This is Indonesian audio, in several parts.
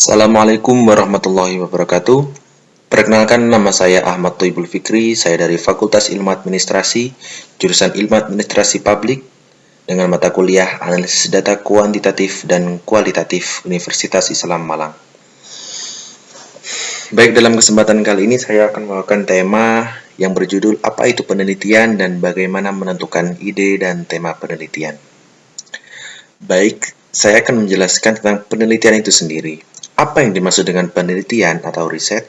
Assalamualaikum warahmatullahi wabarakatuh. Perkenalkan, nama saya Ahmad Thoibul Fikri. Saya dari Fakultas Ilmu Administrasi, jurusan Ilmu Administrasi Publik, dengan mata kuliah Analisis Data Kuantitatif dan Kualitatif Universitas Islam Malang. Baik, dalam kesempatan kali ini saya akan membawakan tema yang berjudul Apa itu penelitian dan bagaimana menentukan ide dan tema penelitian. Baik, saya akan menjelaskan tentang penelitian itu sendiri. Apa yang dimaksud dengan penelitian atau riset?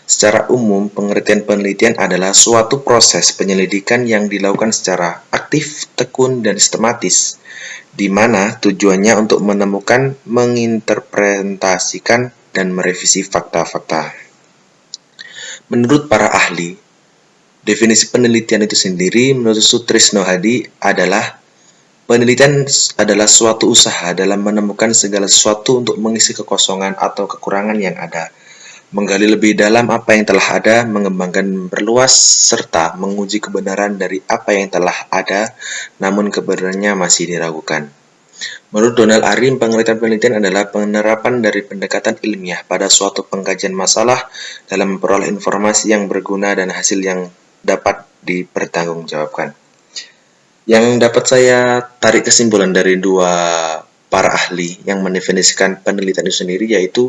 Secara umum, pengertian penelitian adalah suatu proses penyelidikan yang dilakukan secara aktif, tekun, dan sistematis, di mana tujuannya untuk menemukan, menginterpretasikan, dan merevisi fakta-fakta. Menurut para ahli, definisi penelitian itu sendiri menurut Sutrisno Hadi adalah penelitian adalah suatu usaha dalam menemukan segala sesuatu untuk mengisi kekosongan atau kekurangan yang ada, menggali lebih dalam apa yang telah ada, mengembangkan berluas, serta menguji kebenaran dari apa yang telah ada, namun kebenarannya masih diragukan. Menurut Donald Arim, pengertian penelitian adalah penerapan dari pendekatan ilmiah pada suatu pengkajian masalah dalam memperoleh informasi yang berguna dan hasil yang dapat dipertanggungjawabkan. Yang dapat saya tarik kesimpulan dari dua para ahli yang mendefinisikan penelitian itu sendiri, yaitu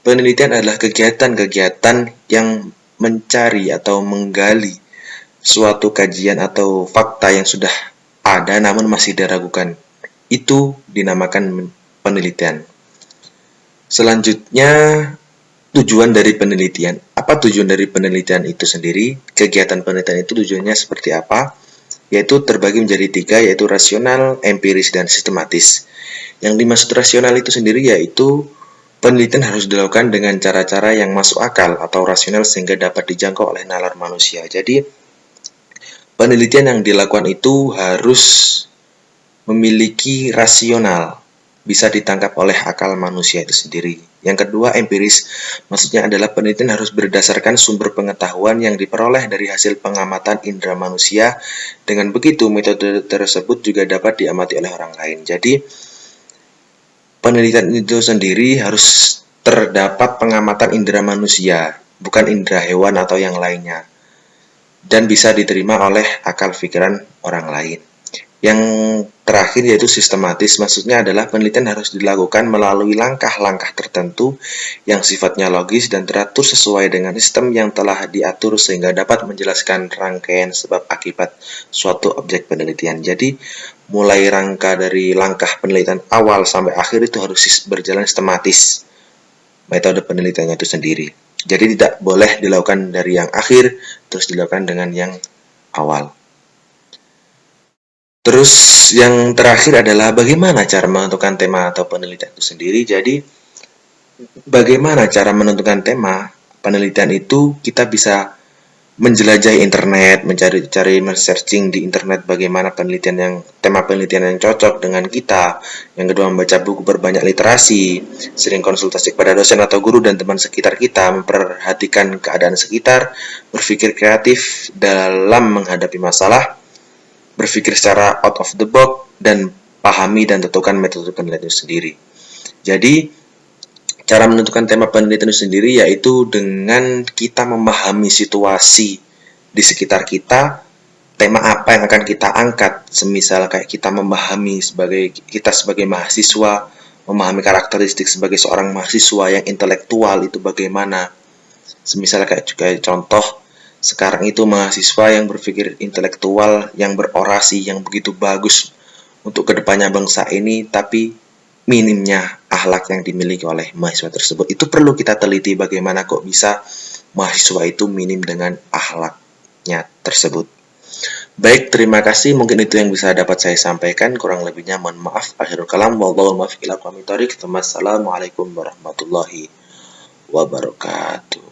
penelitian adalah kegiatan-kegiatan yang mencari atau menggali suatu kajian atau fakta yang sudah ada namun masih diragukan. Itu dinamakan penelitian. Selanjutnya, tujuan dari penelitian. Apa tujuan dari penelitian itu sendiri? Kegiatan penelitian itu tujuannya seperti apa? Yaitu terbagi menjadi tiga, yaitu rasional, empiris, dan sistematis. Yang dimaksud rasional itu sendiri yaitu penelitian harus dilakukan dengan cara-cara yang masuk akal atau rasional sehingga dapat dijangkau oleh nalar manusia. Jadi, penelitian yang dilakukan itu harus memiliki rasional, bisa ditangkap oleh akal manusia itu sendiri. Yang kedua, empiris. Maksudnya adalah penelitian harus berdasarkan sumber pengetahuan yang diperoleh dari hasil pengamatan indera manusia. Dengan begitu, metode tersebut juga dapat diamati oleh orang lain. Jadi, penelitian itu sendiri harus terdapat pengamatan indera manusia, bukan indera hewan atau yang lainnya, dan bisa diterima oleh akal pikiran orang lain. Yang terakhir yaitu sistematis, maksudnya adalah penelitian harus dilakukan melalui langkah-langkah tertentu yang sifatnya logis dan teratur sesuai dengan sistem yang telah diatur sehingga dapat menjelaskan rangkaian sebab akibat suatu objek penelitian. Jadi, mulai rangka dari langkah penelitian awal sampai akhir itu harus berjalan sistematis metode penelitiannya itu sendiri. Jadi tidak boleh dilakukan dari yang akhir terus dilakukan dengan yang awal. Terus yang terakhir adalah bagaimana cara menentukan tema atau penelitian itu sendiri. Jadi bagaimana cara menentukan tema penelitian itu, kita bisa menjelajahi internet, mencari searching di internet bagaimana tema penelitian yang cocok dengan kita. Yang kedua, membaca buku, berbanyak literasi, sering konsultasi kepada dosen atau guru dan teman sekitar kita, memperhatikan keadaan sekitar, berpikir kreatif dalam menghadapi masalah, berpikir secara out of the box, dan pahami dan tentukan metode penelitian itu sendiri. Jadi, cara menentukan tema penelitian itu sendiri yaitu dengan kita memahami situasi di sekitar kita, tema apa yang akan kita angkat. Semisal kayak kita memahami sebagai mahasiswa, memahami karakteristik sebagai seorang mahasiswa yang intelektual itu bagaimana. Semisal kayak juga contoh, sekarang itu mahasiswa yang berpikir intelektual, yang berorasi, yang begitu bagus untuk kedepannya bangsa ini, tapi minimnya akhlak yang dimiliki oleh mahasiswa tersebut. Itu perlu kita teliti bagaimana kok bisa mahasiswa itu minim dengan akhlaknya tersebut. Baik, terima kasih. Mungkin itu yang bisa dapat saya sampaikan. Kurang lebihnya mohon maaf. Akhirul kalam. Wallahu muwaffiq ila aqwamit thoriq. Wassalamualaikum warahmatullahi wabarakatuh.